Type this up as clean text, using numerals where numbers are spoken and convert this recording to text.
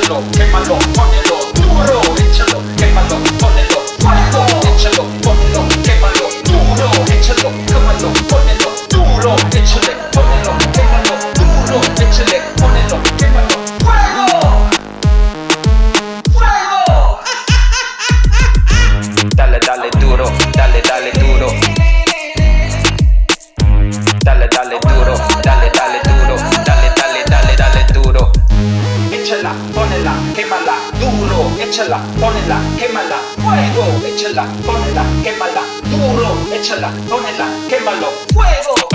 échalo, quémalo, ponelo duro, échalo, quémalo, ponelo fuego, échalo, ponelo, quémalo duro, échalo, quémalo, ponelo duro, échale, ponelo, quémalo duro, échale, ponelo, quémalo fuego, fuego. Dale, dale duro, dale, dale duro. Dale, dale duro, dale, dale duro, dale, dale, dale, dale duro. Échala, ponela, quémala, duro, échala, ponela, quémala, fuego, échala, ponela, quémala, duro, échala, ponela, quémalo, fuego.